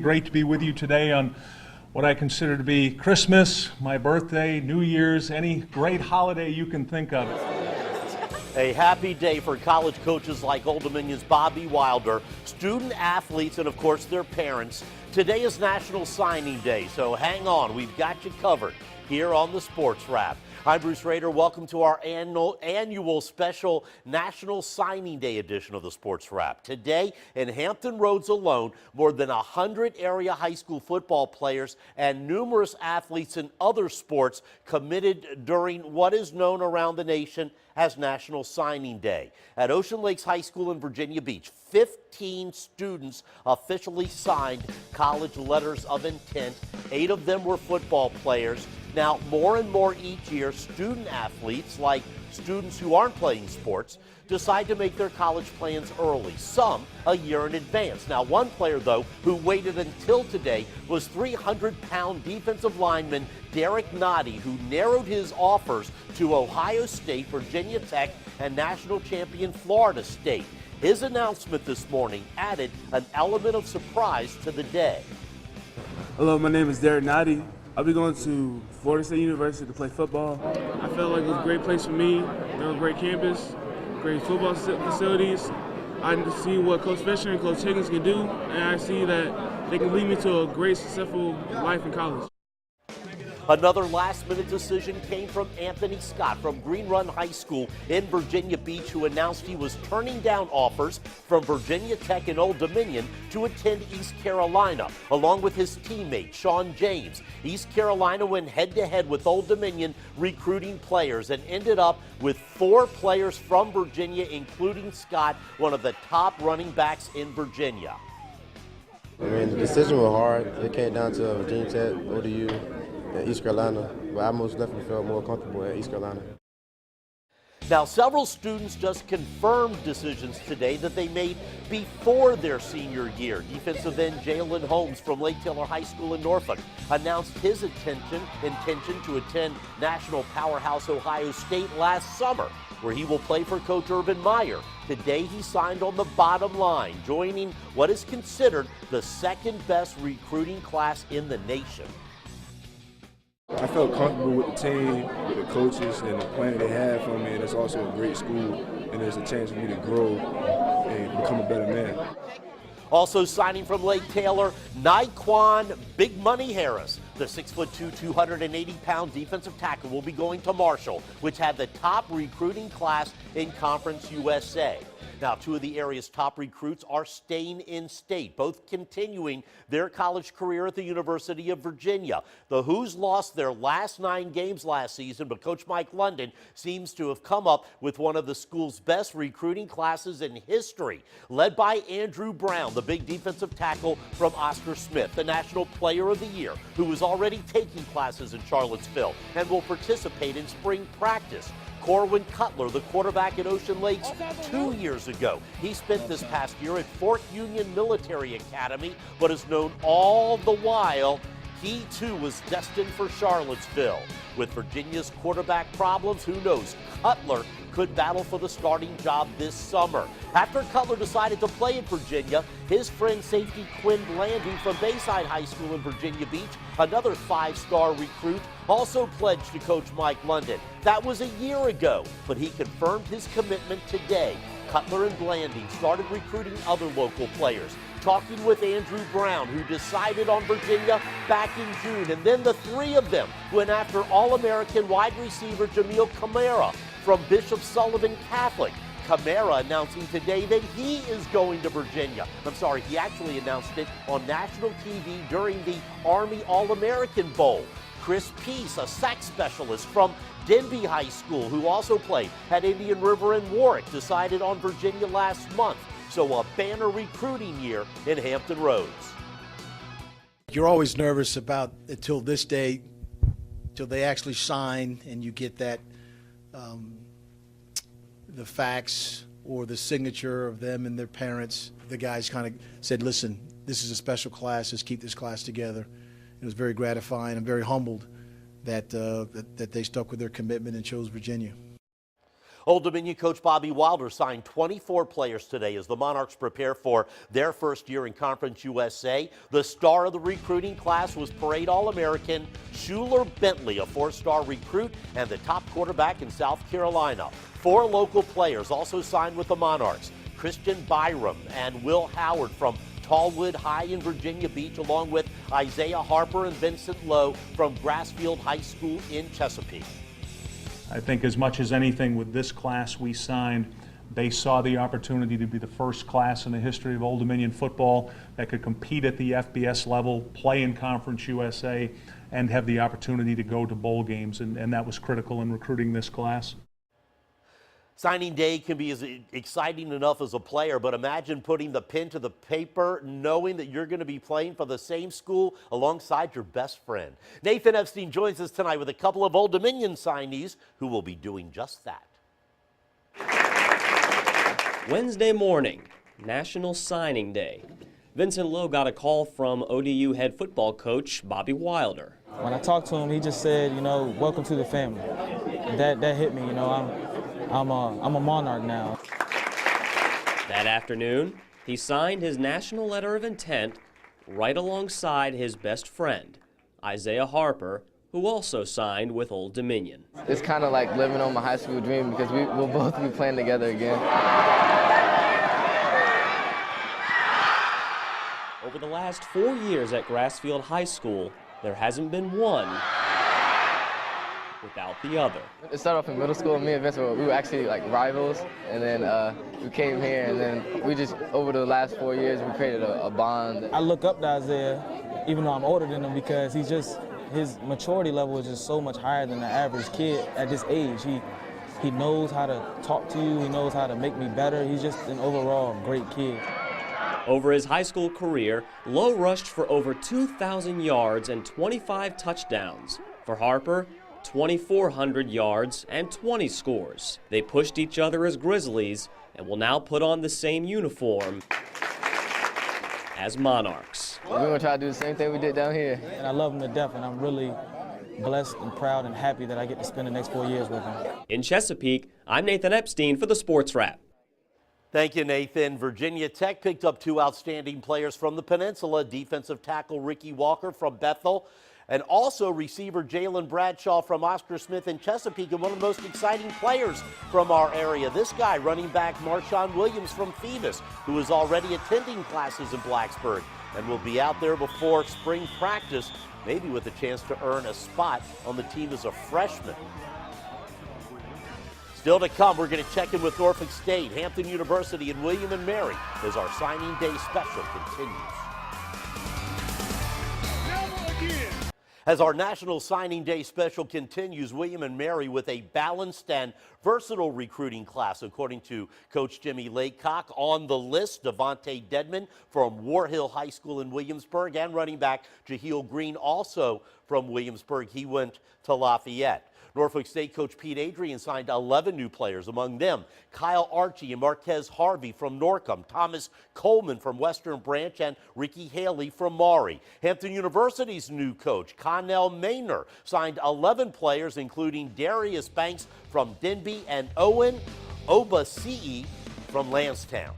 Great to be with you today on what I consider to be Christmas, my birthday, New Year's, any great holiday you can think of. A happy day for college coaches like Old Dominion's Bobby Wilder, student athletes, and of course their parents. Today is National Signing Day, so hang on, we've got you covered here on the Sports Wrap. I'm Bruce Rader. Welcome to our annual special National Signing Day edition of the Sports Wrap. Today, in Hampton Roads alone, more than 100 area high school football players and numerous athletes in other sports committed during what is known around the nation as National Signing Day. At Ocean Lakes High School in Virginia Beach, 15 students officially signed college letters of intent. 8 of them were football players. Now, more and more each year, student athletes, like students who aren't playing sports, decide to make their college plans early, some a year in advance. Now, one player, though, who waited until today was 300-pound defensive lineman Derek Noddy, who narrowed his offers to Ohio State, Virginia Tech, and national champion Florida State. His announcement this morning added an element of surprise to the day. Hello, my name is Derek Noddy. I'll be going to Florida State University to play football. I felt like it was a great place for me. They were a great campus, great football facilities. I see what Coach Fisher and Coach Higgins can do, and I see that they can lead me to a great, successful life in college. Another last-minute decision came from Anthony Scott from Green Run High School in Virginia Beach, who announced he was turning down offers from Virginia Tech and Old Dominion to attend East Carolina, along with his teammate, Sean James. East Carolina went head-to-head with Old Dominion recruiting players and ended up with 4 players from Virginia, including Scott, one of the top running backs in Virginia. I mean, the decision was hard. It came down to Virginia Tech, ODU, and East Carolina, but I most definitely felt more comfortable at East Carolina. Now, several students just confirmed decisions today that they made before their senior year. Defensive end Jalen Holmes from Lake Taylor High School in Norfolk announced his intention to attend national powerhouse Ohio State last summer, where he will play for Coach Urban Meyer. Today, he signed on the bottom line, joining what is considered the second best recruiting class in the nation. I felt comfortable with the team, with the coaches, and the plan they had for me, and it's also a great school, and there's a chance for me to grow and become a better man. Also signing from Lake Taylor, Naquan Big Money Harris. The 6'2", 280-pound defensive tackle will be going to Marshall, which had the top recruiting class in Conference USA. Now, 2 of the area's top recruits are staying in state, both continuing their college career at the University of Virginia. The Hoos lost their last 9 games last season, but Coach Mike London seems to have come up with one of the school's best recruiting classes in history, led by Andrew Brown, the big defensive tackle from Oscar Smith, the National Player of the Year, who is already taking classes in Charlottesville and will participate in spring practice. Corwin Cutler, the quarterback at Ocean Lakes 2 years ago. He spent this past year at Fort Union Military Academy, but is known all the while he too was destined for Charlottesville. With Virginia's quarterback problems, who knows? Cutler could battle for the starting job this summer. After Cutler decided to play in Virginia, his friend safety Quinn Blanding from Bayside High School in Virginia Beach, another 5-star recruit, also pledged to Coach Mike London. That was a year ago, but he confirmed his commitment today. Cutler and Blanding started recruiting other local players, talking with Andrew Brown, who decided on Virginia back in June. And then the 3 of them went after All-American wide receiver Jamil Kamara from Bishop Sullivan Catholic. Kamara announcing today that he is going to Virginia. He actually announced it on national TV during the Army All-American Bowl. Chris Peace, a sack specialist from Denby High School, who also played at Indian River and Warwick, decided on Virginia last month. So a banner recruiting year in Hampton Roads. You're always nervous about until this day, till they actually sign and you get that, the fax or the signature of them and their parents. The guys kind of said, listen, this is a special class, let's keep this class together. It was very gratifying. I'm very humbled that, that they stuck with their commitment and chose Virginia. Old Dominion coach Bobby Wilder signed 24 players today as the Monarchs prepare for their first year in Conference USA. The star of the recruiting class was Parade All-American Schuler Bentley, a 4-star recruit and the top quarterback in South Carolina. 4 local players also signed with the Monarchs: Christian Byram and Will Howard from Tallwood High in Virginia Beach, along with Isaiah Harper and Vincent Lowe from Grassfield High School in Chesapeake. I think as much as anything with this class we signed, they saw the opportunity to be the first class in the history of Old Dominion football that could compete at the FBS level, play in Conference USA, and have the opportunity to go to bowl games, and that was critical in recruiting this class. Signing day can be as exciting enough as a player, but imagine putting the pen to the paper knowing that you're going to be playing for the same school alongside your best friend. Nathan Epstein joins us tonight with a couple of Old Dominion signees who will be doing just that. Wednesday morning, National Signing Day. Vincent Lowe got a call from ODU head football coach Bobby Wilder. When I talked to him, he just said, welcome to the family. That hit me, I'm a Monarch now. That afternoon, he signed his national letter of intent right alongside his best friend, Isaiah Harper, who also signed with Old Dominion. It's kind of like living on my high school dream because we'll both be playing together again. Over the last 4 years at Grassfield High School, there hasn't been one without the other. It started off in middle school. Me and Vince we were actually like rivals, and then we came here, and then we just, over the last 4 years, we created a bond. I look up to Isaiah, even though I'm older than him, because his maturity level is just so much higher than the average kid at this age. He knows how to talk to you. He knows how to make me better. He's just an overall great kid. Over his high school career, Lowe rushed for over 2,000 yards and 25 touchdowns. For Harper, 2,400 yards and 20 scores. They pushed each other as Grizzlies and will now put on the same uniform as Monarchs. We're going to try to do the same thing we did down here. And I love him to death, and I'm really blessed and proud and happy that I get to spend the next 4 years with him. In Chesapeake, I'm Nathan Epstein for the Sportswrap. Thank you, Nathan. Virginia Tech picked up 2 outstanding players from the Peninsula: defensive tackle Ricky Walker from Bethel, and also receiver Jalen Bradshaw from Oscar Smith in Chesapeake, and one of the most exciting players from our area. This guy, running back Marshawn Williams from Phoebus, who is already attending classes in Blacksburg and will be out there before spring practice, maybe with a chance to earn a spot on the team as a freshman. Still to come, we're going to check in with Norfolk State, Hampton University, and William and Mary as our signing day special continues. As our National Signing Day special continues, William and Mary with a balanced and versatile recruiting class, according to Coach Jimmy Laycock. On the list, Devontae Dedman from War Hill High School in Williamsburg, and running back Jahiel Green, also from Williamsburg. He went to Lafayette. Norfolk State coach Pete Adrian signed 11 new players, among them Kyle Archie and Marquez Harvey from Norcom, Thomas Coleman from Western Branch, and Ricky Haley from Maury. Hampton University's new coach, Connell Maynor, signed 11 players, including Darius Banks from Denby and Owen Obasii from Lansdowne.